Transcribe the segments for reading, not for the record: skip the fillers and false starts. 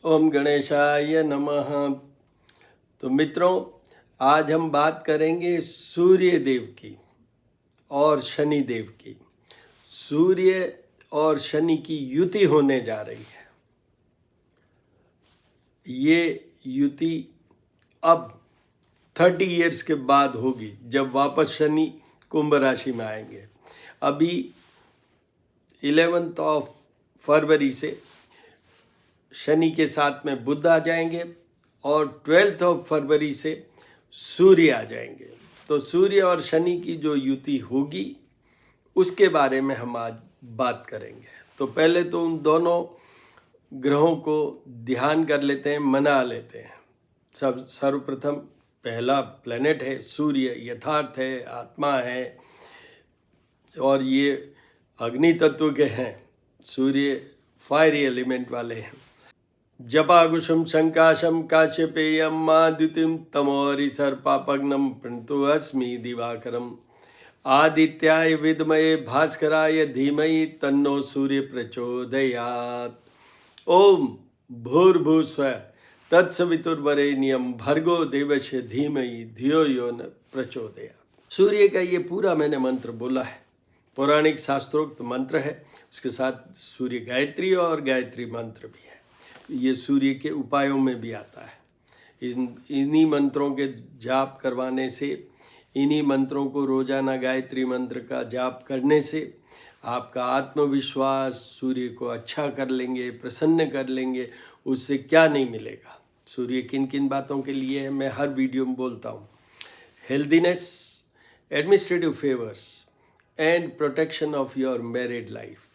ओम गणेशाय नमः। तो मित्रों, आज हम बात करेंगे सूर्य देव की और शनि देव की। सूर्य और शनि की युति होने जा रही है। ये युति अब 30 इयर्स के बाद होगी, जब वापस शनि कुंभ राशि में आएंगे। अभी 11 फरवरी से शनि के साथ में बुध आ जाएंगे और 12 फरवरी से सूर्य आ जाएंगे। तो सूर्य और शनि की जो युति होगी उसके बारे में हम आज बात करेंगे। तो पहले तो उन दोनों ग्रहों को ध्यान कर लेते हैं, मना लेते हैं। सर्वप्रथम पहला प्लेनेट है सूर्य, यथार्थ है, आत्मा है और ये अग्नि तत्व के हैं। सूर्य फायरी एलिमेंट वाले हैं। जपाकुशुम शंकाशम काश्यपेयम माद्युतिम तमोरि सर्पापग्नम प्रणतो अस्मि दिवाकरम आदित्याय विद्महे भास्कराय धीमहि तन्नो सूर्य प्रचोदयात्। ओम भूर्भुवस्सुः तत्सवितुर्वरेण्यं भर्गो देवस्य धीमहि धियो यो न प्रचोदयात्। सूर्य का ये पूरा मैंने मंत्र बोला है, पौराणिक शास्त्रोक्त मंत्र है। उसके साथ सूर्य गायत्री और गायत्री मंत्र भी है। ये सूर्य के उपायों में भी आता है। इन्हीं मंत्रों के जाप करवाने से, इन्हीं मंत्रों को रोजाना गायत्री मंत्र का जाप करने से आपका आत्मविश्वास सूर्य को अच्छा कर लेंगे, प्रसन्न कर लेंगे। उससे क्या नहीं मिलेगा। सूर्य किन किन बातों के लिए है मैं हर वीडियो में बोलता हूँ। Healthiness, administrative favours and protection of your married life.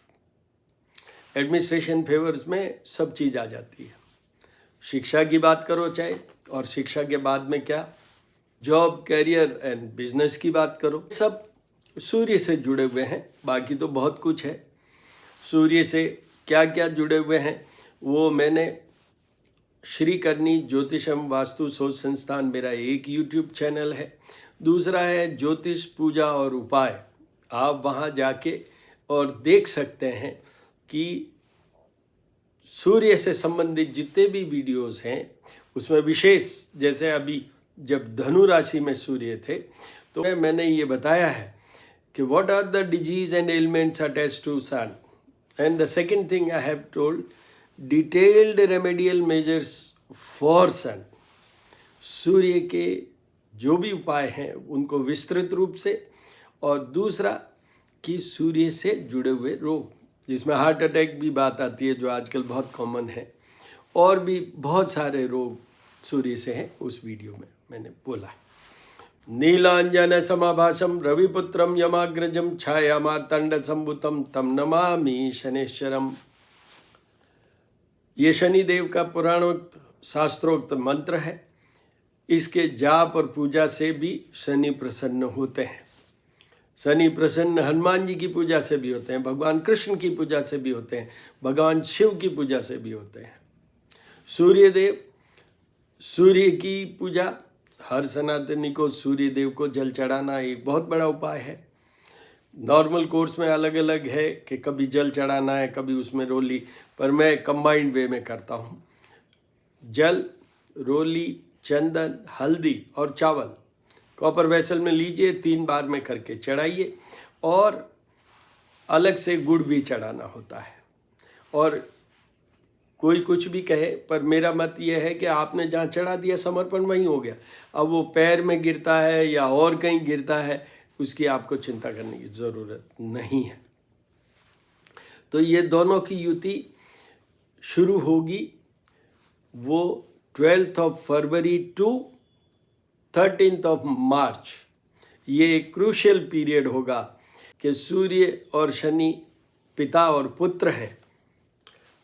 Administration favours में सब चीज़ आ जाती है। शिक्षा की बात करो चाहे, और शिक्षा के बाद में क्या, जॉब, कैरियर एंड बिजनेस की बात करो, सब सूर्य से जुड़े हुए हैं। बाकी तो बहुत कुछ है। सूर्य से क्या क्या जुड़े हुए हैं वो मैंने श्री करनी ज्योतिषम वास्तु शोध संस्थान, मेरा एक यूट्यूब चैनल है। दूसरा है ज्योतिष पूजा और उपाय। आप वहाँ जाके और देख सकते हैं कि सूर्य से संबंधित जितने भी वीडियोस हैं उसमें विशेष, जैसे अभी जब धनु राशि में सूर्य थे तो मैंने ये बताया है कि what are the disease and elements attached to sun. And the second thing I have told detailed remedial measures for sun. सूर्य के जो भी उपाय हैं उनको विस्तृत रूप से, और दूसरा कि सूर्य से जुड़े हुए रोग, जिसमें हार्ट अटैक भी बात आती है जो आजकल बहुत कॉमन है, और भी बहुत सारे रोग सूर्य से हैं, उस वीडियो में मैंने बोला है। नीलांजन समाभासम रविपुत्रम यमाग्रजम छाया मार्तंड संभुतम तम नमामि शनेश्वरम। ये शनि देव का पुराणोक्त शास्त्रोक्त मंत्र है। इसके जाप और पूजा से भी शनि प्रसन्न होते हैं। शनि प्रसन्न हनुमान जी की पूजा से भी होते हैं, भगवान कृष्ण की पूजा से भी होते हैं, भगवान शिव की पूजा से भी होते हैं। सूर्य देव, सूर्य की पूजा, हर सनातनी को सूर्य देव को जल चढ़ाना एक बहुत बड़ा उपाय है। नॉर्मल कोर्स में अलग अलग है कि कभी जल चढ़ाना है, कभी उसमें रोली, पर मैं कंबाइंड वे में करता हूँ। जल, रोली, चंदन, हल्दी और चावल कॉपर वेसल में लीजिए, 3 बार में करके चढ़ाइए, और अलग से गुड़ भी चढ़ाना होता है। और कोई कुछ भी कहे, पर मेरा मत यह है कि आपने जहाँ चढ़ा दिया समर्पण वहीं हो गया। अब वो पैर में गिरता है या और कहीं गिरता है, उसकी आपको चिंता करने की ज़रूरत नहीं है। तो ये दोनों की युति शुरू होगी वो 12 फरवरी टू 13 मार्च। ये एक क्रूशियल पीरियड होगा कि सूर्य और शनि पिता और पुत्र हैं,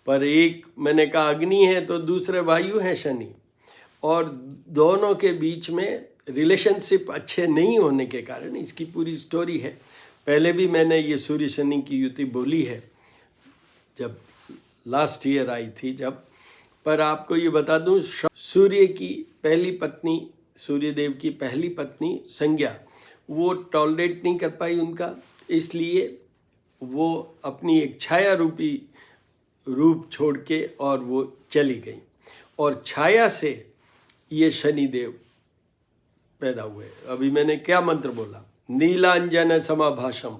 पर एक मैंने कहा अग्नि है तो दूसरे वायु हैं शनि, और दोनों के बीच में रिलेशनशिप अच्छे नहीं होने के कारण इसकी पूरी स्टोरी है। पहले भी मैंने ये सूर्य शनि की युति बोली है जब लास्ट ईयर आई थी जब। पर आपको ये बता दूं, सूर्य की पहली पत्नी, सूर्यदेव की पहली पत्नी संज्ञा, वो टॉलरेट नहीं कर पाई उनका, इसलिए वो अपनी एक छाया रूपी रूप छोड़ के और वो चली गई। और छाया से ये शनिदेव पैदा हुए। अभी मैंने क्या मंत्र बोला? नीलांजन समाभाषम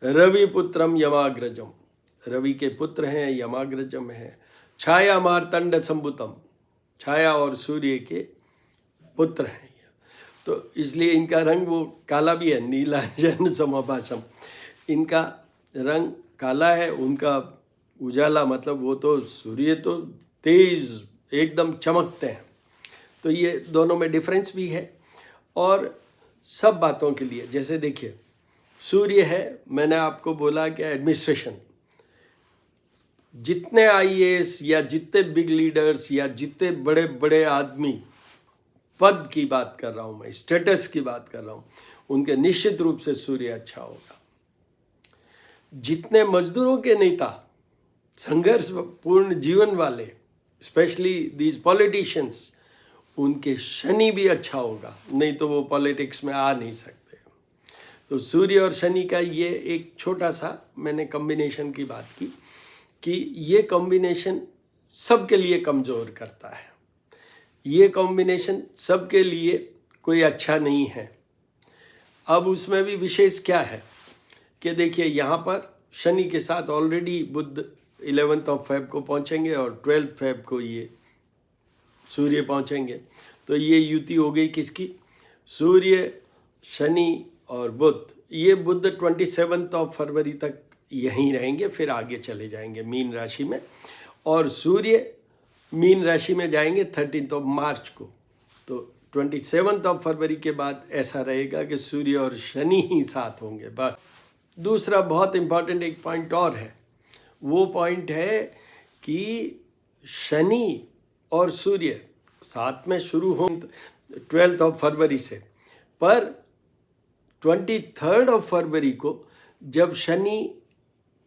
रविपुत्रम यमाग्रजम। रवि के पुत्र हैं, यमाग्रजम है। छाया मार्तंड संभुतम, छाया और सूर्य के पुत्र हैं। तो इसलिए इनका रंग वो काला भी है, नीलांजन समाभाषम। इनका रंग काला है, उनका उजाला मतलब वो तो सूर्य तो तेज एकदम चमकते हैं। तो ये दोनों में डिफरेंस भी है। और सब बातों के लिए, जैसे देखिए सूर्य है, मैंने आपको बोला कि एडमिनिस्ट्रेशन, जितने आईएएस या जितने बिग लीडर्स या जितने बड़े बड़े आदमी, पद की बात कर रहा हूँ मैं, स्टेटस की बात कर रहा हूँ, उनके निश्चित रूप से सूर्य अच्छा होगा। जितने मजदूरों के नेता, संघर्ष पूर्ण जीवन वाले, स्पेशली दीज पॉलिटिशियंस, उनके शनि भी अच्छा होगा, नहीं तो वो पॉलिटिक्स में आ नहीं सकते। तो सूर्य और शनि का ये एक छोटा सा मैंने कॉम्बिनेशन की बात की कि ये कॉम्बिनेशन सबके लिए कमज़ोर करता है। ये कॉम्बिनेशन सबके लिए कोई अच्छा नहीं है। अब उसमें भी विशेष क्या है कि देखिए यहाँ पर शनि के साथ ऑलरेडी बुध 11 फेब को पहुँचेंगे और 12 फेब को ये सूर्य पहुँचेंगे। तो ये युति हो गई किसकी? सूर्य, शनि और बुध। ये बुध 27 फरवरी तक यहीं रहेंगे, फिर आगे चले जाएंगे मीन राशि में, और सूर्य मीन राशि में जाएंगे 13 मार्च को। तो 27 फरवरी के बाद ऐसा रहेगा कि सूर्य और शनि ही साथ होंगे बस। दूसरा बहुत इम्पॉर्टेंट एक पॉइंट और है, वो पॉइंट है कि शनि और सूर्य साथ में शुरू होंगे 12 फरवरी से, पर 23 फरवरी को जब शनि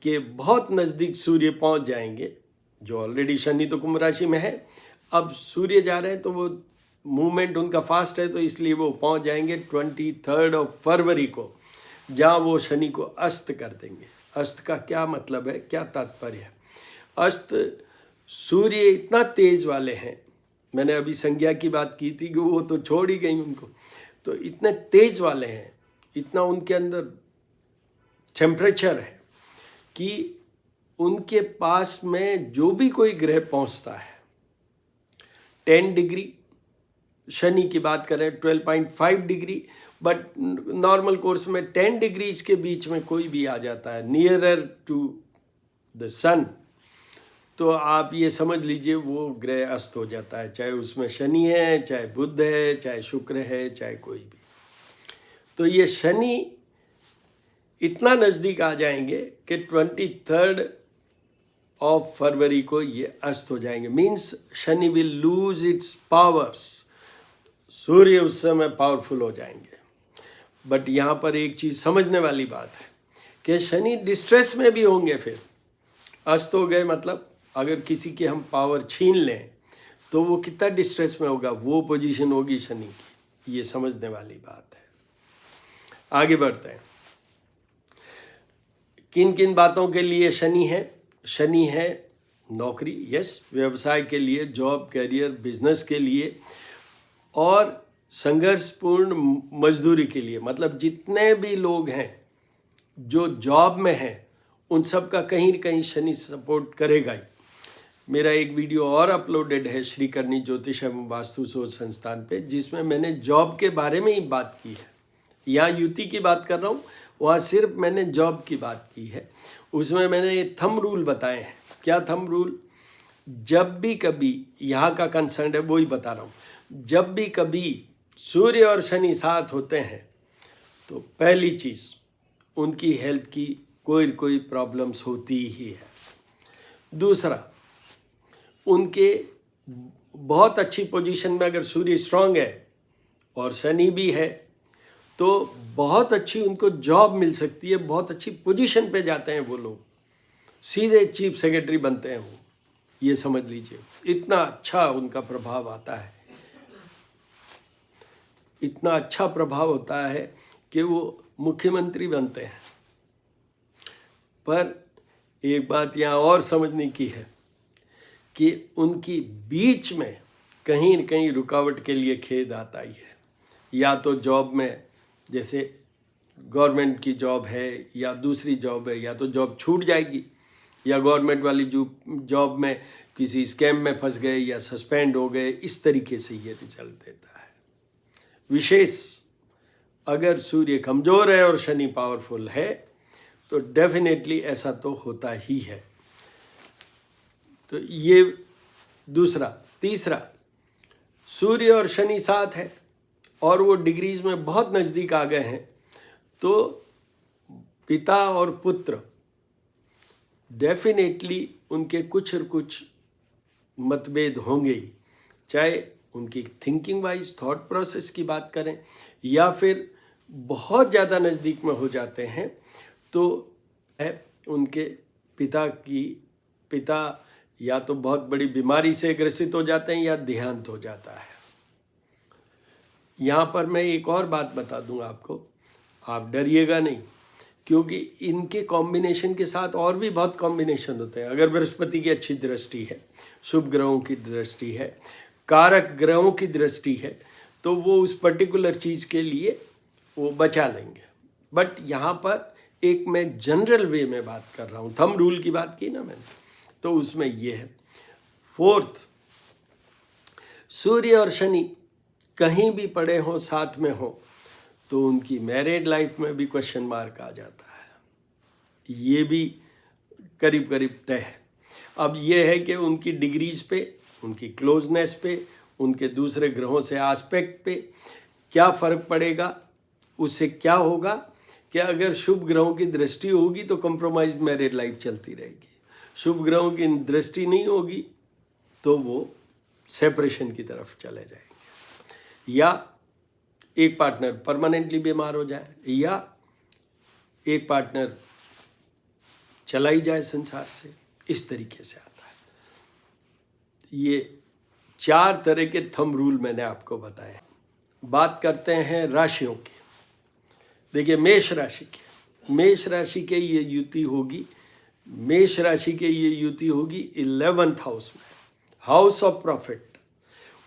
के बहुत नज़दीक सूर्य पहुंच जाएंगे, जो ऑलरेडी शनि तो कुंभ राशि में है, अब सूर्य जा रहे हैं तो वो मूवमेंट उनका फास्ट है, तो इसलिए वो पहुंच जाएंगे 23 फरवरी को, जहां वो शनि को अस्त कर देंगे। अस्त का क्या मतलब है, क्या तात्पर्य है? अस्त, सूर्य इतना तेज वाले हैं, मैंने अभी संज्ञा की बात की थी कि वो तो छोड़ ही गई उनको, तो इतने तेज वाले हैं, इतना उनके अंदर टेम्परेचर है कि उनके पास में जो भी कोई ग्रह पहुंचता है, 10 डिग्री, शनि की बात करें 12.5 डिग्री, बट नॉर्मल कोर्स में 10 डिग्रीज के बीच में कोई भी आ जाता है नियरर टू द सन, तो आप ये समझ लीजिए वो ग्रह अस्त हो जाता है, चाहे उसमें शनि है, चाहे बुध है, चाहे शुक्र है, चाहे कोई भी। तो ये शनि इतना नज़दीक आ जाएंगे कि 23 फरवरी को ये अस्त हो जाएंगे। Means Shani will lose its powers, सूर्य उस समय पावरफुल हो जाएंगे। बट यहाँ पर एक चीज़ समझने वाली बात है कि शनि डिस्ट्रेस में भी होंगे। फिर अस्त हो गए मतलब अगर किसी की हम पावर छीन लें तो वो कितना डिस्ट्रेस में होगा, वो पोजीशन होगी शनि की, ये समझने वाली बात है। आगे बढ़ते हैं। किन किन बातों के लिए शनि है? शनि है नौकरी, यस, व्यवसाय के लिए, जॉब, करियर, बिजनेस के लिए, और संघर्षपूर्ण मजदूरी के लिए। मतलब जितने भी लोग हैं जो जॉब में हैं उन सब का कहीं न कहीं शनि सपोर्ट करेगा ही। मेरा एक वीडियो और अपलोडेड है श्री करनी ज्योतिष एवं वास्तु शोध संस्थान पे, जिसमें मैंने जॉब के बारे में ही बात की है। यहाँ युति की बात कर रहा हूँ, वहाँ सिर्फ मैंने जॉब की बात की है। उसमें मैंने थंब रूल बताए हैं। क्या थंब रूल? जब भी कभी, यहाँ का कंसर्न है वो ही बता रहा हूँ, जब भी कभी सूर्य और शनि साथ होते हैं तो पहली चीज़ उनकी हेल्थ की कोई प्रॉब्लम्स होती ही है। दूसरा, उनके बहुत अच्छी पोजीशन में अगर सूर्य स्ट्रांग है और शनि भी है तो बहुत अच्छी उनको जॉब मिल सकती है, बहुत अच्छी पोजीशन पे जाते हैं वो लोग, सीधे चीफ सेक्रेटरी बनते हैं वो, ये समझ लीजिए। इतना अच्छा उनका प्रभाव आता है, इतना अच्छा प्रभाव होता है कि वो मुख्यमंत्री बनते हैं। पर एक बात यहाँ और समझने की है कि उनकी बीच में कहीं न कहीं रुकावट के लिए खेद आता ही है। या तो जॉब में, जैसे गवर्नमेंट की जॉब है या दूसरी जॉब है, या तो जॉब छूट जाएगी, या गवर्नमेंट वाली जॉब में किसी स्कैम में फंस गए या सस्पेंड हो गए, इस तरीके से ये रिजल्ट देता है। विशेष अगर सूर्य कमज़ोर है और शनि पावरफुल है तो डेफिनेटली ऐसा तो होता ही है। तो ये दूसरा। तीसरा, सूर्य और शनि साथ है और वो डिग्रीज में बहुत नज़दीक आ गए हैं, तो पिता और पुत्र डेफिनेटली उनके कुछ और कुछ मतभेद होंगे ही, चाहे उनकी थिंकिंग वाइज थॉट प्रोसेस की बात करें या फिर बहुत ज़्यादा नज़दीक में हो जाते हैं तो उनके पिता या तो बहुत बड़ी बीमारी से ग्रसित हो जाते हैं या देहांत हो जाता है। यहाँ पर मैं एक और बात बता दूंगा आपको, आप डरिएगा नहीं, क्योंकि इनके कॉम्बिनेशन के साथ और भी बहुत कॉम्बिनेशन होते हैं। अगर बृहस्पति की अच्छी दृष्टि है, शुभ ग्रहों की दृष्टि है, कारक ग्रहों की दृष्टि है, तो वो उस पर्टिकुलर चीज़ के लिए वो बचा लेंगे। बट यहाँ पर एक मैं जनरल वे में बात कर रहा हूँ, थंब रूल की बात की ना मैंने, तो उसमें ये है। फोर्थ, सूर्य और शनि कहीं भी पड़े हों, साथ में हो, तो उनकी मैरिड लाइफ में भी क्वेश्चन मार्क आ जाता है। ये भी करीब करीब तय है। अब ये है कि उनकी डिग्रीज पे, उनकी क्लोजनेस पे, उनके दूसरे ग्रहों से एस्पेक्ट पे क्या फ़र्क पड़ेगा। उससे क्या होगा कि अगर शुभ ग्रहों की दृष्टि होगी तो कंप्रोमाइज मैरिड लाइफ चलती रहेगी, शुभ ग्रहों की दृष्टि नहीं होगी तो वो सेपरेशन की तरफ चले जाएंगे, या एक पार्टनर परमानेंटली बीमार हो जाए, या एक पार्टनर चला ही जाए संसार से, इस तरीके से आता है। ये 4 तरह के थंब रूल मैंने आपको बताए। बात करते हैं राशियों की। देखिए, मेष राशि के ये युति होगी, मेष राशि के ये युति होगी 11th हाउस में, हाउस ऑफ प्रॉफिट।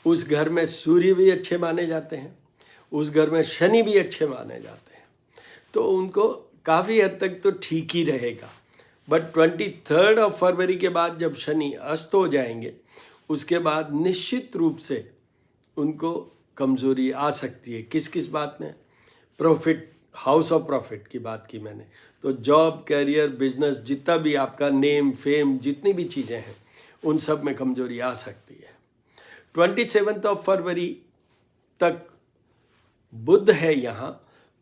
उस घर में सूर्य भी अच्छे माने जाते हैं, उस घर में शनि भी अच्छे माने जाते हैं, तो उनको काफ़ी हद तक तो ठीक ही रहेगा। बट 23 फरवरी के बाद जब शनि अस्त हो जाएंगे, उसके बाद निश्चित रूप से उनको कमज़ोरी आ सकती है। किस किस बात में? प्रॉफिट, हाउस ऑफ प्रॉफिट की बात की मैंने, तो जॉब, कैरियर, बिजनेस, जितना भी आपका नेम, फेम, जितनी भी चीज़ें हैं, उन सब में कमज़ोरी आ सकती है। 27 फरवरी तक बुध है यहाँ,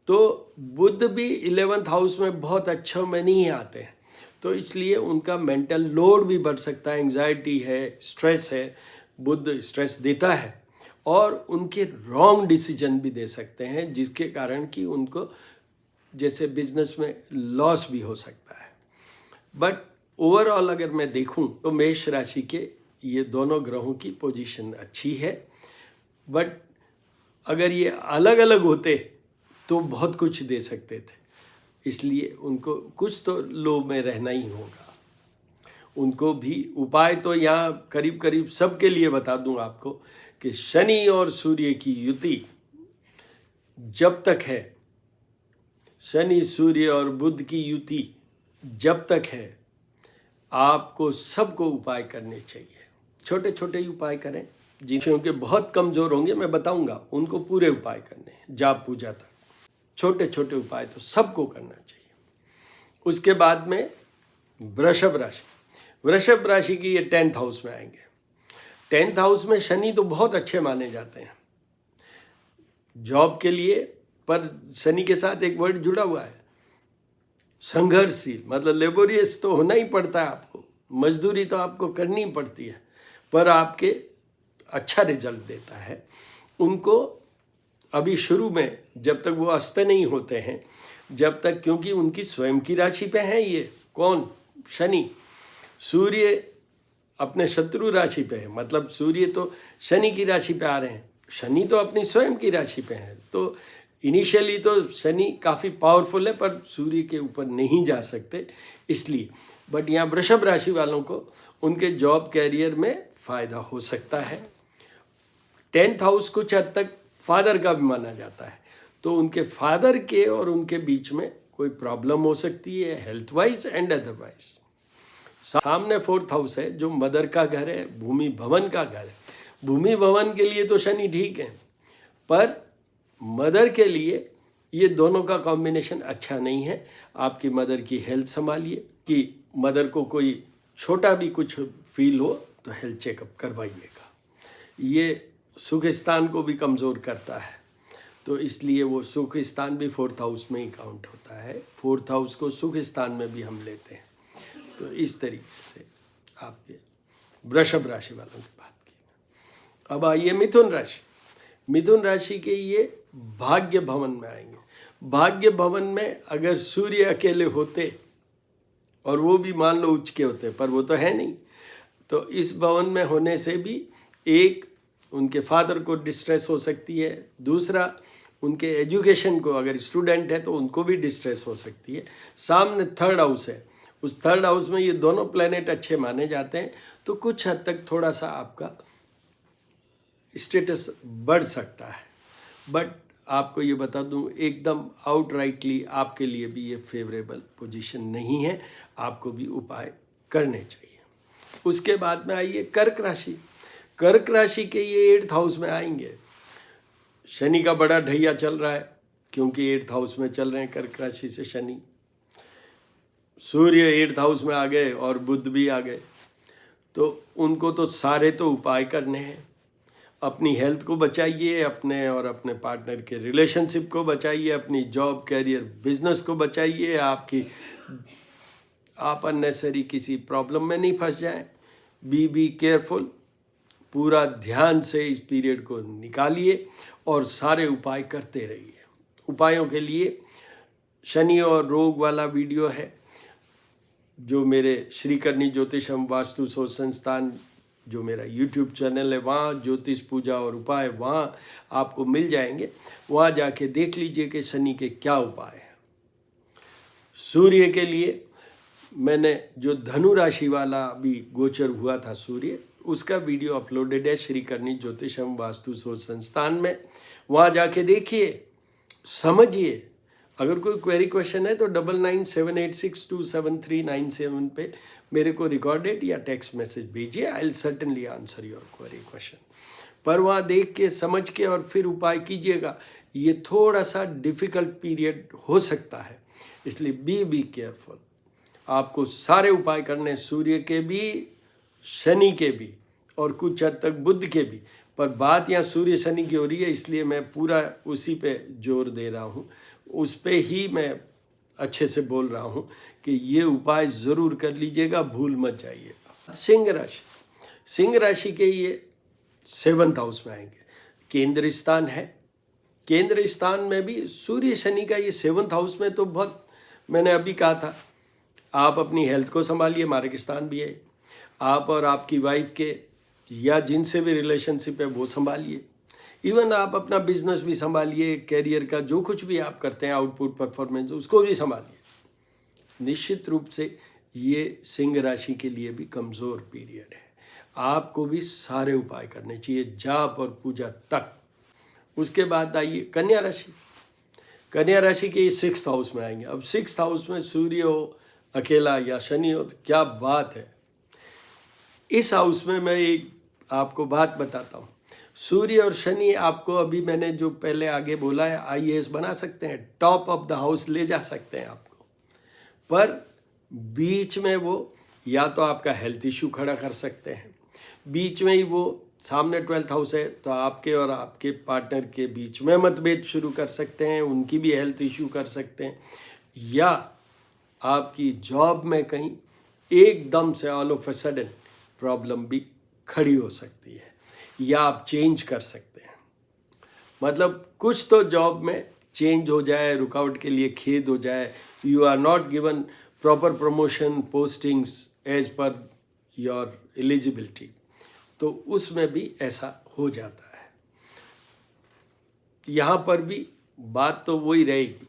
तो बुध भी 11th हाउस में बहुत अच्छों में नहीं आते हैं, तो इसलिए उनका मेंटल लोड भी बढ़ सकता है, एंग्जाइटी है, स्ट्रेस है, बुध स्ट्रेस देता है, और उनके रॉन्ग डिसीजन भी दे सकते हैं, जिसके कारण कि उनको जैसे बिजनेस में लॉस भी हो सकता है। बट ओवरऑल अगर मैं देखूं तो मेष राशि के ये दोनों ग्रहों की पोजीशन अच्छी है। बट अगर ये अलग अलग होते तो बहुत कुछ दे सकते थे, इसलिए उनको कुछ तो लो में रहना ही होगा। उनको भी उपाय तो यहाँ करीब करीब सबके लिए बता दूँ आपको कि शनि और सूर्य की युति जब तक है, शनि, सूर्य और बुध की युति जब तक है, आपको सबको उपाय करने चाहिए। छोटे छोटे ही उपाय करें, जिनके बहुत कमज़ोर होंगे मैं बताऊंगा, उनको पूरे उपाय करने हैं, जाप पूजा तक। छोटे छोटे उपाय तो सबको करना चाहिए। उसके बाद में वृषभ राशि की ये 10th हाउस में आएंगे। 10th हाउस में शनि तो बहुत अच्छे माने जाते हैं जॉब के लिए, पर शनि के साथ एक वर्ड जुड़ा हुआ है, संघर्षशील, मतलब लेबोरियस तो होना ही पड़ता है आपको, मजदूरी तो आपको करनी ही पड़ती है, पर आपके अच्छा रिजल्ट देता है। उनको अभी शुरू में जब तक वो अस्त नहीं होते हैं, जब तक, क्योंकि उनकी स्वयं की राशि पे है ये कौन? शनि। सूर्य अपने शत्रु राशि पे है, मतलब सूर्य तो शनि की राशि पे आ रहे हैं, शनि तो अपनी स्वयं की राशि पे है, तो इनिशियली तो शनि काफ़ी पावरफुल है, पर सूर्य के ऊपर नहीं जा सकते इसलिए। बट यहाँ वृषभ राशि वालों को उनके जॉब कैरियर में फ़ायदा हो सकता है। 10th हाउस कुछ हद तक फादर का भी माना जाता है, तो उनके फादर के और उनके बीच में कोई प्रॉब्लम हो सकती है हेल्थ वाइज एंड अदरवाइज। सामने 4th हाउस है जो मदर का घर है, भूमि भवन का घर है। भूमि भवन के लिए तो शनि ठीक है, पर मदर के लिए ये दोनों का कॉम्बिनेशन अच्छा नहीं है। आपकी मदर की हेल्थ संभालिए, कि मदर को कोई छोटा भी कुछ फील हो तो हेल्थ चेकअप करवाइएगा। ये सुख स्थान को भी कमज़ोर करता है, तो इसलिए वो सुख स्थान भी 4th हाउस में ही काउंट होता है। 4th हाउस को सुख स्थान में भी हम लेते हैं। तो इस तरीके से आपके वृषभ राशि वालों की बात की। अब आइए मिथुन राशि। मिथुन राशि के ये भाग्य भवन में आएंगे। भाग्य भवन में अगर सूर्य अकेले होते, और वो भी मान लो उच्च के होते, पर वो तो है नहीं, तो इस भवन में होने से भी एक उनके फादर को डिस्ट्रेस हो सकती है, दूसरा उनके एजुकेशन को, अगर स्टूडेंट है तो उनको भी डिस्ट्रेस हो सकती है। सामने 3rd हाउस है, उस 3rd हाउस में ये दोनों प्लैनेट अच्छे माने जाते हैं, तो कुछ हद तक थोड़ा सा आपका स्टेटस बढ़ सकता है। बट आपको ये बता दूं, एकदम आउटराइटली आपके लिए भी ये फेवरेबल पोजीशन नहीं है, आपको भी उपाय करने चाहिए। उसके बाद में आइए कर्क राशि। कर्क राशि के ये 8th हाउस में आएंगे। शनि का बड़ा ढैया चल रहा है, क्योंकि 8th हाउस में चल रहे हैं कर्क राशि से शनि। सूर्य 8th हाउस में आ गए और बुध भी आ गए, तो उनको तो सारे तो उपाय करने हैं। अपनी हेल्थ को बचाइए, अपने और अपने पार्टनर के रिलेशनशिप को बचाइए, अपनी जॉब कैरियर बिजनेस को बचाइए, आप अननेसेसरी किसी प्रॉब्लम में नहीं फंस जाएं। Be careful. पूरा ध्यान से इस पीरियड को निकालिए और सारे उपाय करते रहिए। उपायों के लिए शनि और रोग वाला वीडियो है, जो मेरे श्रीकरणी ज्योतिषम वास्तु शोध संस्थान, जो मेरा YouTube चैनल है, वहाँ ज्योतिष पूजा और उपाय वहाँ आपको मिल जाएंगे। वहाँ जाके देख लीजिए कि शनि के क्या उपाय हैं। सूर्य के लिए मैंने जो धनु राशि वाला भी गोचर हुआ था सूर्य, उसका वीडियो अपलोडेड है श्रीकरणी ज्योतिषम वास्तु शोध संस्थान में। वहाँ जाके देखिए, समझिए। अगर कोई क्वेरी क्वेश्चन है तो 9978627397 पे मेरे को रिकॉर्डेड या टेक्स्ट मैसेज भेजिए। I will certainly answer your query question. पर वहाँ देख के, समझ के और फिर उपाय कीजिएगा। ये थोड़ा सा डिफ़िकल्ट पीरियड हो सकता है, इसलिए बी केयरफुल। आपको सारे उपाय करने, सूर्य के भी, शनि के भी और कुछ हद तक बुध के भी। पर बात यहाँ सूर्य शनि की हो रही है, इसलिए मैं पूरा उसी पे जोर दे रहा हूँ, उस पे ही मैं अच्छे से बोल रहा हूँ कि ये उपाय ज़रूर कर लीजिएगा, भूल मत जाइएगा। सिंह राशि। सिंह राशि के ये 7th हाउस में आएंगे। केंद्र स्थान है। केंद्र स्थान में भी सूर्य शनि का ये 7th हाउस में, तो बहुत, मैंने अभी कहा था, आप अपनी हेल्थ को संभालिए, मार्ग स्थान भी है। आप और आपकी वाइफ के या जिनसे भी रिलेशनशिप है वो संभालिए। इवन आप अपना बिजनेस भी संभालिए, कैरियर का जो कुछ भी आप करते हैं, आउटपुट परफॉर्मेंस, उसको भी संभालिए। निश्चित रूप से ये सिंह राशि के लिए भी कमज़ोर पीरियड है। आपको भी सारे उपाय करने चाहिए, जाप और पूजा तक। उसके बाद आइए कन्या राशि। कन्या राशि के 6th हाउस में आएंगे। अब 6th हाउस में सूर्य हो अकेला या शनि हो तो क्या बात है। इस हाउस में मैं एक आपको बात बताता हूँ। सूर्य और शनि आपको, अभी मैंने जो पहले आगे बोला है, IAS बना सकते हैं, टॉप ऑफ द हाउस ले जा सकते हैं आपको। पर बीच में वो या तो आपका हेल्थ इशू खड़ा कर सकते हैं, बीच में ही वो सामने 12th हाउस है तो आपके और आपके पार्टनर के बीच में मतभेद शुरू कर सकते हैं, उनकी भी हेल्थ इशू कर सकते हैं, या आपकी जॉब में कहीं एकदम से all of a sudden problem भी खड़ी हो सकती है, या आप चेंज कर सकते हैं। मतलब कुछ तो जॉब में चेंज हो जाए, रुकावट के लिए खेद हो जाए, you are not given proper promotion postings as per your eligibility, तो उसमें भी ऐसा हो जाता है। यहाँ पर भी बात तो वही रहेगी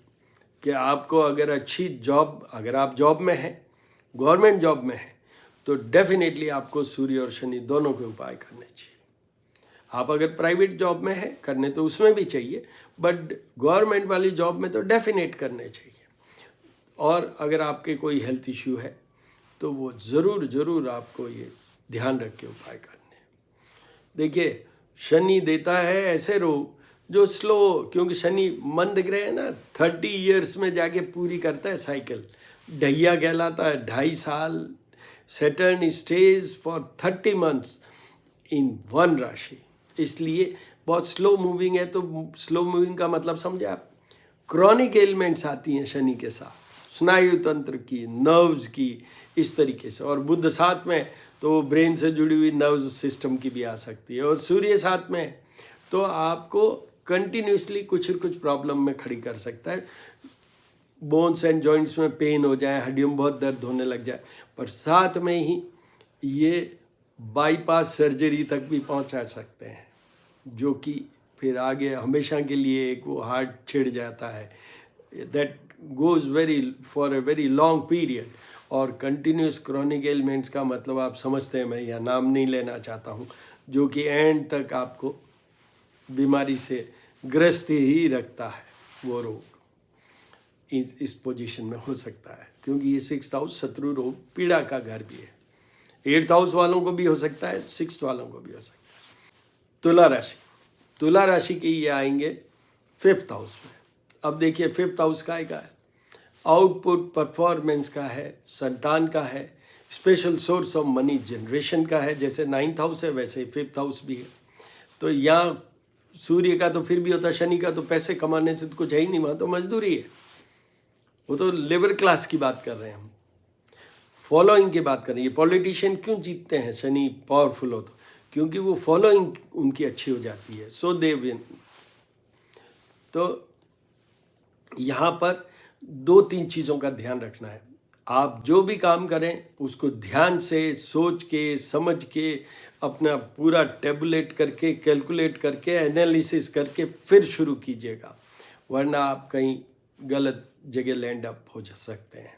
कि आपको अगर अच्छी जॉब, अगर आप जॉब में हैं, गवर्नमेंट जॉब में हैं, तो डेफिनेटली आपको सूर्य और शनि दोनों के उपाय करने चाहिए। आप अगर प्राइवेट जॉब में हैं करने तो उसमें भी चाहिए, बट गवर्नमेंट वाली जॉब में तो डेफिनेट करने चाहिए। और अगर आपके कोई हेल्थ इश्यू है तो वो ज़रूर आपको ये ध्यान रख के उपाय करने हैं। देखिए, शनि देता है ऐसे रोग जो स्लो, क्योंकि शनि मंद ग्रह है ना, 30 ईयर्स में जाके पूरी करता है साइकिल। ढैया कहलाता है 2.5 साल। Saturn stage for 30 months in one राशि, इसलिए बहुत स्लो मूविंग है। तो स्लो मूविंग का मतलब समझे आप, क्रॉनिक एलिमेंट्स आती हैं शनि के साथ, स्नायु तंत्र की, नर्व्स की, इस तरीके से। और बुध साथ में तो ब्रेन से जुड़ी हुई नर्व सिस्टम की भी आ सकती है। और सूर्य साथ में तो आपको कंटिन्यूसली कुछ न कुछ प्रॉब्लम में खड़ी कर सकता है। बोन्स एंड जॉइंट्स में पेन हो जाए, हड्डियों में बहुत दर्द होने लग जाए, पर साथ में ही ये बाईपास सर्जरी तक भी पहुंचा सकते हैं, जो कि फिर आगे हमेशा के लिए एक वो हार्ट छिड़ जाता है, that goes for a very long period. और कंटिन्यूस क्रॉनिक एलिमेंट्स का मतलब आप समझते हैं, मैं यह नाम नहीं लेना चाहता हूँ, जो कि एंड तक आपको बीमारी से ग्रस्त ही रखता है। वो रोग इस पोजीशन में हो सकता है, क्योंकि ये 6th हाउस शत्रु रोग पीड़ा का घर भी है। 8th हाउस वालों को भी हो सकता है, 6th वालों को भी हो सकता है। तुला राशि के ये आएंगे 5th हाउस में। अब देखिए, 5th हाउस का है आउटपुट परफॉर्मेंस का है, संतान का है, special source of money generation का है। जैसे 9th हाउस है वैसे ही 5th हाउस भी है। तो यहाँ सूर्य का तो फिर भी होता है, शनि का तो पैसे कमाने से तो कुछ है ही नहीं, वहाँ तो मजदूरी है। वो तो लेबर क्लास की बात कर रहे हैं हम, फॉलोइंग की बात कर रहे हैं। ये पॉलिटिशियन क्यों जीतते हैं शनि पावरफुल हो तो, क्योंकि वो फॉलोइंग उनकी अच्छी हो जाती है, सो दे विन। तो यहाँ पर 2-3 चीज़ों का ध्यान रखना है। आप जो भी काम करें उसको ध्यान से, सोच के, समझ के, अपना पूरा टेबुलेट करके, कैलकुलेट करके, एनालिसिस करके फिर शुरू कीजिएगा, वरना आप कहीं गलत जगह लैंड अप हो जा सकते हैं।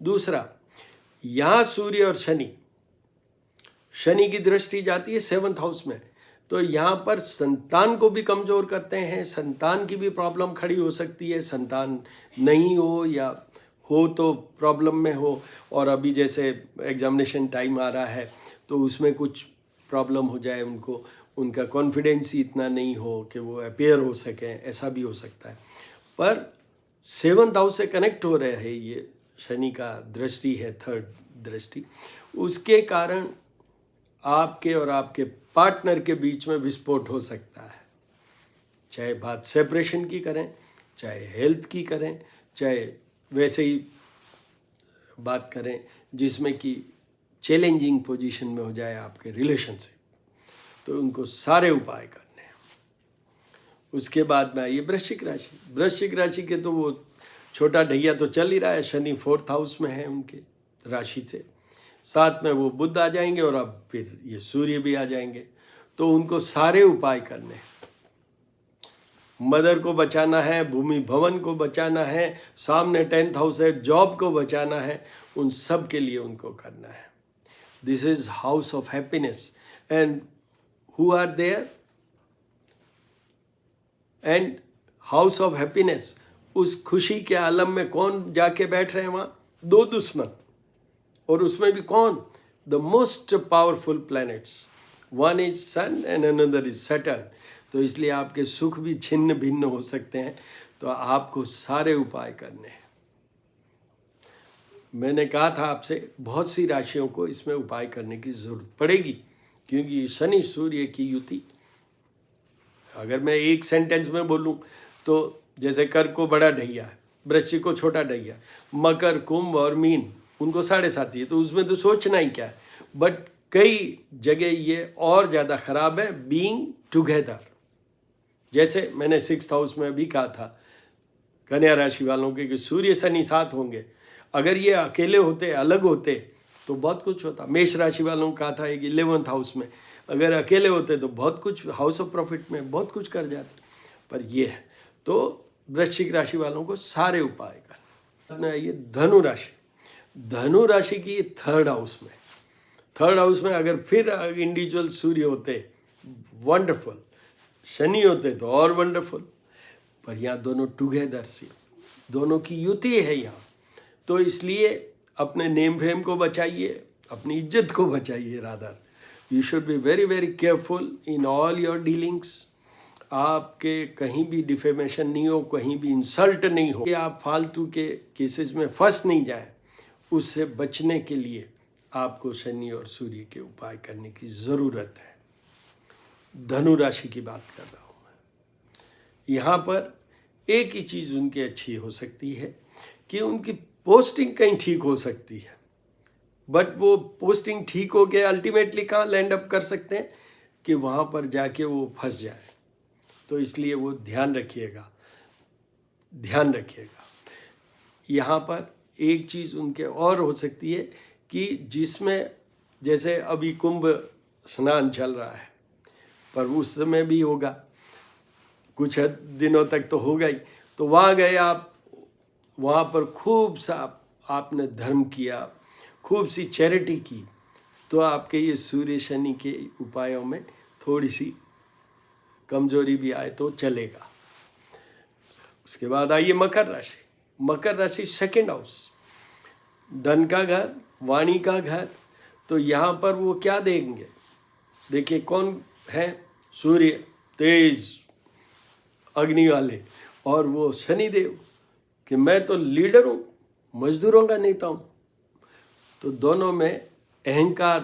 दूसरा, यहाँ सूर्य और शनि की दृष्टि जाती है 7th हाउस में, तो यहाँ पर संतान को भी कमज़ोर करते हैं। संतान की भी प्रॉब्लम खड़ी हो सकती है, संतान नहीं हो या हो तो प्रॉब्लम में हो। और अभी जैसे एग्जामिनेशन टाइम आ रहा है तो उसमें कुछ प्रॉब्लम हो जाए, उनको उनका कॉन्फिडेंस ही इतना नहीं हो कि वो अपेयर हो सकें, ऐसा भी हो सकता है। पर 7th हाउस से कनेक्ट हो रहे हैं, ये शनि का दृष्टि है, 3rd दृष्टि, उसके कारण आपके और आपके पार्टनर के बीच में विस्फोट हो सकता है। चाहे बात सेपरेशन की करें, चाहे हेल्थ की करें, चाहे वैसे ही बात करें जिसमें कि चैलेंजिंग पोजीशन में हो जाए आपके रिलेशनशिप, तो उनको सारे उपाय करने हैं। उसके बाद में आइए वृश्चिक राशि के तो वो छोटा ढैया तो चल ही रहा है, शनि 4th हाउस में है उनके राशि से, साथ में वो बुध आ जाएंगे और अब फिर ये सूर्य भी आ जाएंगे। तो उनको सारे उपाय करने हैं। मदर को बचाना है, भूमि भवन को बचाना है, सामने 10th हाउस है, जॉब को बचाना है, उन सब के लिए उनको करना है। This is house of happiness and who are there and house of happiness, उस खुशी के आलम में कौन जाके बैठ रहे हैं वहाँ? 2 दुश्मन, और उसमें भी कौन? The most powerful planets, one is sun and another is Saturn. तो इसलिए आपके सुख भी छिन्न भिन्न हो सकते हैं, तो आपको सारे उपाय करने हैं। मैंने कहा था आपसे, बहुत सी राशियों को इसमें उपाय करने की जरूरत पड़ेगी, क्योंकि शनि सूर्य की युति, अगर मैं एक सेंटेंस में बोलूं तो जैसे कर्क को बड़ा ढैया, वृश्चिक को छोटा ढैया, मकर, कुंभ और मीन उनको 7.5 है, तो उसमें तो सोचना ही क्या है। बट कई जगह ये और ज़्यादा खराब है, बीइंग टुगेदर। जैसे मैंने 6th हाउस में भी कहा था कन्या राशि वालों के कि सूर्य शनि साथ होंगे, अगर ये अकेले होते, अलग होते तो बहुत कुछ होता। मेष राशि वालों को कहा था कि 11th हाउस में अगर अकेले होते तो बहुत कुछ, हाउस ऑफ प्रॉफिट में बहुत कुछ कर जाते, पर ये है। तो वृश्चिक राशि वालों को सारे उपाय करना। ये धनु राशि की 3rd हाउस में, थर्ड हाउस में अगर फिर इंडिविजुअल सूर्य होते वंडरफुल, शनि होते तो और वंडरफुल, पर यहाँ दोनों टुगेदर सी, दोनों की युति है यहाँ। तो इसलिए अपने नेम फेम को बचाइए, अपनी इज्जत को बचाइए। Rather you should be very very careful in all your dealings. आपके कहीं भी डिफेमेशन नहीं हो, कहीं भी इंसल्ट नहीं हो, कि आप फालतू के केसेस में फंस नहीं जाए। उससे बचने के लिए आपको शनि और सूर्य के उपाय करने की ज़रूरत है। धनु राशि की बात कर रहा हूँ मैं। यहाँ पर एक ही चीज़ उनकी अच्छी हो सकती है कि उनकी पोस्टिंग कहीं ठीक हो सकती है, बट वो पोस्टिंग ठीक हो के अल्टीमेटली कहाँ लैंड अप कर सकते हैं कि वहाँ पर जाके वो फंस जाए। तो इसलिए वो ध्यान रखिएगा। यहाँ पर एक चीज़ उनके और हो सकती है कि जिसमें जैसे अभी कुंभ स्नान चल रहा है, पर उस समय भी होगा, कुछ दिनों तक तो होगा ही। तो वहाँ गए आप, वहाँ पर खूब सा आपने धर्म किया, खूब सी चैरिटी की, तो आपके ये सूर्य शनि के उपायों में थोड़ी सी कमजोरी भी आए तो चलेगा। उसके बाद आइए मकर राशि। मकर राशि सेकंड हाउस, धन का घर, वाणी का घर। तो यहाँ पर वो क्या देंगे? देखिए कौन है? सूर्य तेज अग्नि वाले, और वो शनिदेव कि मैं तो लीडर हूँ, मजदूरों का नेता हूँ। तो दोनों में अहंकार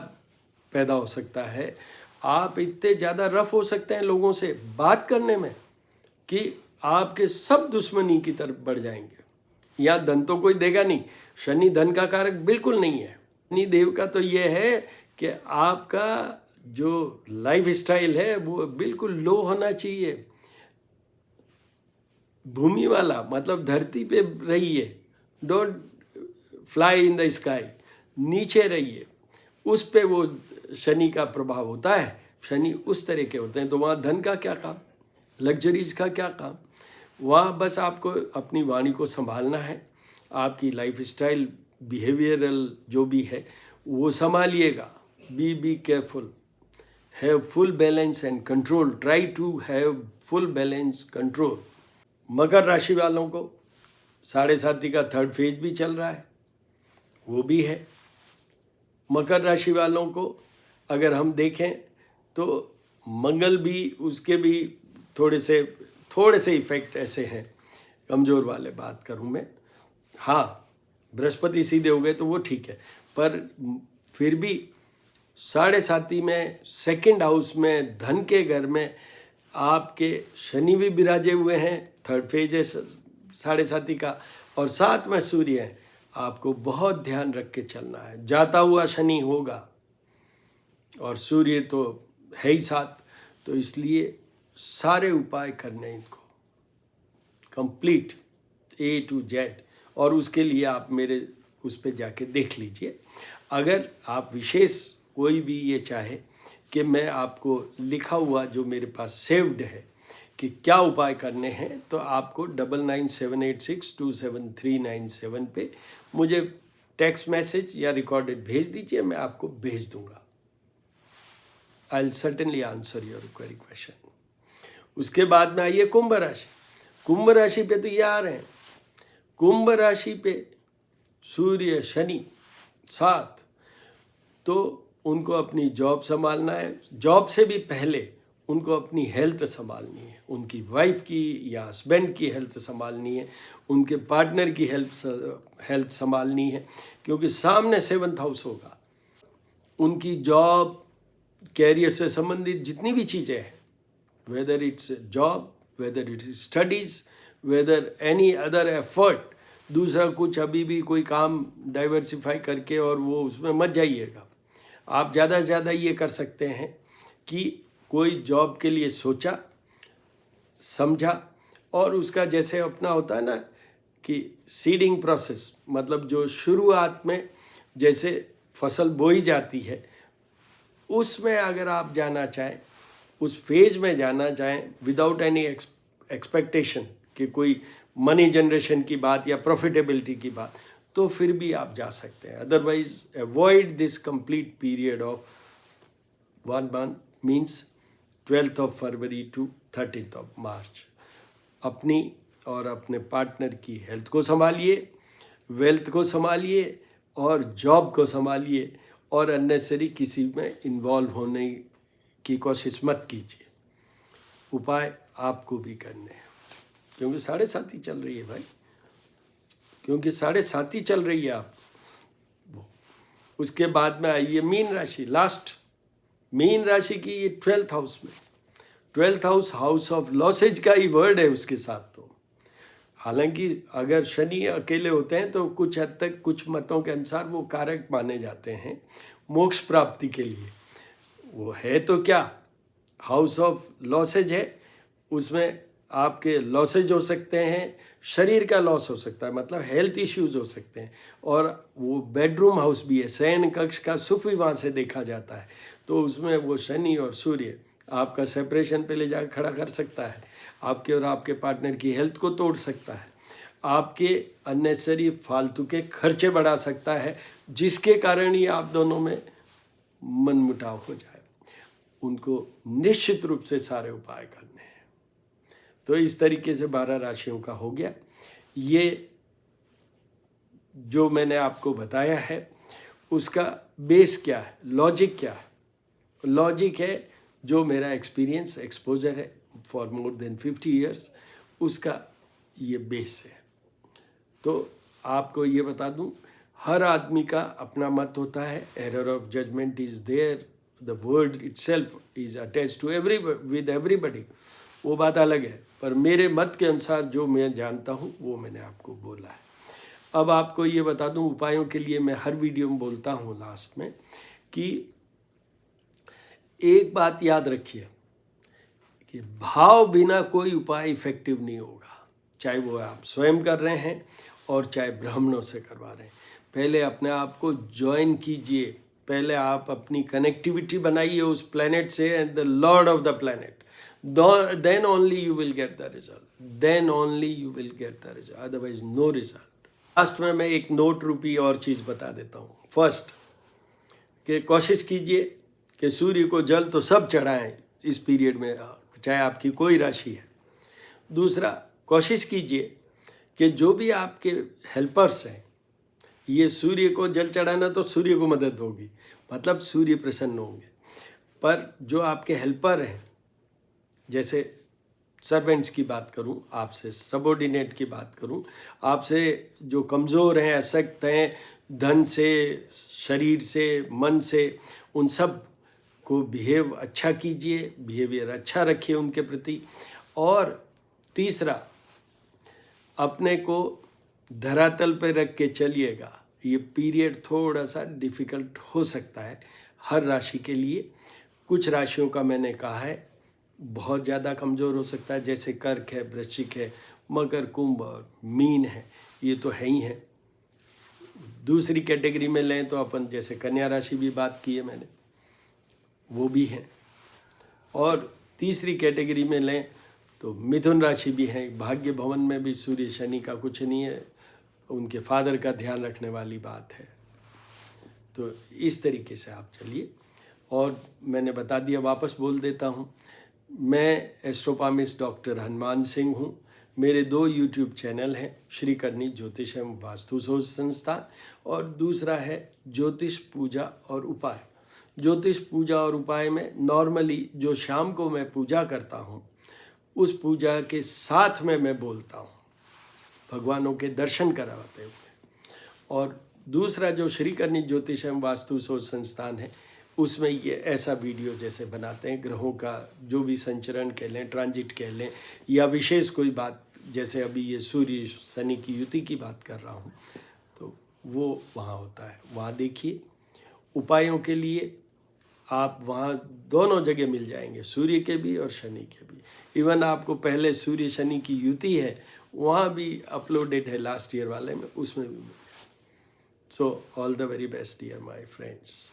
पैदा हो सकता है। आप इतने ज़्यादा रफ हो सकते हैं लोगों से बात करने में कि आपके सब दुश्मनी की तरफ बढ़ जाएंगे। यहाँ धन तो कोई देगा नहीं, शनि धन का कारक बिल्कुल नहीं है। शनि देव का तो ये है कि आपका जो लाइफ स्टाइल है वो बिल्कुल लो होना चाहिए, भूमि वाला, मतलब धरती पे रहिए, don't fly in the sky, नीचे रहिए। उस पे वो शनि का प्रभाव होता है। शनि उस तरह के होते हैं। तो वहाँ धन का क्या काम, लग्जरीज का क्या काम? वहाँ बस आपको अपनी वाणी को संभालना है, आपकी लाइफ स्टाइल बिहेवियरल जो भी है वो संभालिएगा। Be careful, have full balance and control, try to have full balance control. मकर राशि वालों को 7.5 का थर्ड फेज भी चल रहा है, वो भी है। मकर राशि वालों को अगर हम देखें तो मंगल भी, उसके भी थोड़े से इफेक्ट ऐसे हैं कमज़ोर वाले। बात करूं मैं, हाँ बृहस्पति सीधे हो गए तो वो ठीक है, पर फिर भी 7.5 में सेकंड हाउस में धन के घर में आपके शनि भी विराजे हुए हैं, थर्ड फेज है 7.5 का, और साथ में सूर्य है। आपको बहुत ध्यान रख के चलना है। जाता हुआ शनि होगा और सूर्य तो है ही साथ, तो इसलिए सारे उपाय करने इनको कंप्लीट A to Z। और उसके लिए आप मेरे उस पर जाके देख लीजिए। अगर आप विशेष कोई भी ये चाहे कि मैं आपको लिखा हुआ जो मेरे पास सेव्ड है कि क्या उपाय करने हैं, तो आपको 9978627397 पे मुझे टेक्स्ट मैसेज या रिकॉर्डेड भेज दीजिए, मैं आपको भेज दूंगा। I will certainly answer your query question. उसके बाद में आइए कुंभ राशि। कुंभ राशि पे तो ये आ रहे हैं, कुंभ राशि पे सूर्य शनि साथ, तो उनको अपनी जॉब संभालना है। जॉब से भी पहले उनको अपनी हेल्थ संभालनी है, उनकी वाइफ की या हस्बैंड की हेल्थ संभालनी है, उनके पार्टनर की हेल्थ संभालनी है, क्योंकि सामने 7th हाउस होगा। उनकी जॉब, कैरियर से संबंधित जितनी भी चीज़ें हैं, whether it's job, whether it is studies, whether any other effort, दूसरा कुछ अभी भी कोई काम डाइवर्सिफाई करके और वो उसमें मत जाइएगा। आप ज़्यादा से ज़्यादा ये कर सकते हैं कि कोई जॉब के लिए सोचा समझा, और उसका जैसे अपना होता है ना कि सीडिंग प्रोसेस, मतलब जो शुरुआत में जैसे फसल बोई जाती है, उसमें अगर आप जाना चाहें, उस फेज में जाना चाहें विदाउट एनी एक्सपेक्टेशन कि कोई मनी जनरेशन की बात या प्रॉफिटेबिलिटी की बात, तो फिर भी आप जा सकते हैं, otherwise avoid this complete period of 1 month, means 12th of February to 13th of March। अपनी और अपने पार्टनर की हेल्थ को संभालिए, वेल्थ को संभालिए और जॉब को संभालिए, और अननेसेसरी किसी में इन्वॉल्व होने की कोशिश मत कीजिए। उपाय आपको भी करने हैं, क्योंकि 7.5 चल रही है भाई, क्योंकि 7.5 चल रही है आप। उसके बाद में आइए मीन राशि, लास्ट मीन राशि की, ये 12th हाउस में, 12th हाउस ऑफ लॉसेज का ही वर्ड है उसके साथ। तो हालांकि अगर शनि अकेले होते हैं तो कुछ हद तक, कुछ मतों के अनुसार वो कारक माने जाते हैं मोक्ष प्राप्ति के लिए। वो है तो क्या, हाउस ऑफ लॉसेज है, उसमें आपके लॉसेज हो सकते हैं, शरीर का लॉस हो सकता है, मतलब हेल्थ इश्यूज हो सकते हैं, और वो बेडरूम हाउस भी है, शयन कक्ष का सुख भी वहाँ से देखा जाता है। तो उसमें वो शनि और सूर्य आपका सेपरेशन पे ले जाकर खड़ा कर सकता है, आपके और आपके पार्टनर की हेल्थ को तोड़ सकता है, आपके अननेसेसरी फालतू के खर्चे बढ़ा सकता है, जिसके कारण ही आप दोनों में मनमुटाव हो जाए। उनको निश्चित रूप से सारे उपाय करने हैं। तो इस तरीके से 12 राशियों का हो गया। ये जो मैंने आपको बताया है उसका बेस क्या है, लॉजिक क्या है? लॉजिक है जो मेरा एक्सपीरियंस, एक्सपोजर है फॉर मोर देन 50 years, उसका ये बेस है। तो आपको ये बता दूं, हर आदमी का अपना मत होता है, error of judgement is there, the word itself is attached to with everybody, वो बात अलग है, पर मेरे मत के अनुसार जो मैं जानता हूँ वो मैंने आपको बोला है। अब आपको ये बता दूं, उपायों के लिए मैं हर वीडियो में बोलता हूँ लास्ट में कि एक बात याद रखिए कि भाव बिना कोई उपाय इफेक्टिव नहीं होगा, चाहे वो आप स्वयं कर रहे हैं और चाहे ब्राह्मणों से करवा रहे हैं। पहले अपने आप को ज्वाइन कीजिए, पहले आप अपनी कनेक्टिविटी बनाइए उस प्लैनेट से and the lord of the planet, then only you will get the result, then only you will get the result, otherwise no result. Last में मैं एक नोट रूपी और चीज़ बता देता हूँ। फर्स्ट, कि कोशिश कीजिए कि सूर्य को जल तो सब चढ़ाएं इस पीरियड में, चाहे आपकी कोई राशि है। दूसरा, कोशिश कीजिए कि जो भी आपके हेल्पर्स हैं, ये सूर्य को जल चढ़ाना तो सूर्य को मदद होगी, मतलब सूर्य प्रसन्न होंगे, पर जो आपके हेल्पर हैं, जैसे सर्वेंट्स की बात करूं, आपसे सबॉर्डिनेट की बात करूं, आपसे जो कमज़ोर हैं, अशक्त हैं, धन से, शरीर से, मन से, उन सब को बिहेव अच्छा कीजिए, बिहेवियर अच्छा रखिए उनके प्रति। और तीसरा, अपने को धरातल पर रख के चलिएगा। ये पीरियड थोड़ा सा डिफ़िकल्ट हो सकता है हर राशि के लिए। कुछ राशियों का मैंने कहा है बहुत ज़्यादा कमज़ोर हो सकता है, जैसे कर्क है, वृश्चिक है, मकर, कुंभ और मीन है, ये तो है ही है। दूसरी कैटेगरी में लें तो अपन, जैसे कन्या राशि भी बात की है मैंने, वो भी है। और तीसरी कैटेगरी में लें तो मिथुन राशि भी है। भाग्य भवन में भी सूर्य शनि का कुछ नहीं है, उनके फादर का ध्यान रखने वाली बात है। तो इस तरीके से आप चलिए। और मैंने बता दिया, वापस बोल देता हूँ, मैं एस्ट्रोपामिस्ट डॉक्टर हनुमान सिंह हूँ। मेरे 2 यूट्यूब चैनल हैं, श्री करनी ज्योतिष एवं वास्तु शोध संस्थान, और दूसरा है ज्योतिष पूजा और उपाय। ज्योतिष पूजा और उपाय में नॉर्मली जो शाम को मैं पूजा करता हूँ, उस पूजा के साथ में मैं बोलता हूँ, भगवानों के दर्शन करवाते हुए। और दूसरा जो श्री करनी ज्योतिष एवं वास्तु शोध संस्थान है, उसमें ये ऐसा वीडियो जैसे बनाते हैं, ग्रहों का जो भी संचरण कह लें, ट्रांजिट कह लें, या विशेष कोई बात, जैसे अभी ये सूर्य शनि की युति की बात कर रहा हूँ, तो वो वहाँ होता है, वहाँ देखिए। उपायों के लिए आप वहाँ दोनों जगह मिल जाएंगे, सूर्य के भी और शनि के भी। इवन आपको पहले सूर्य शनि की युति है, वहाँ भी अपलोडेड है लास्ट ईयर वाले में, उसमें भी मिल जाए। So all the very best dear my friends.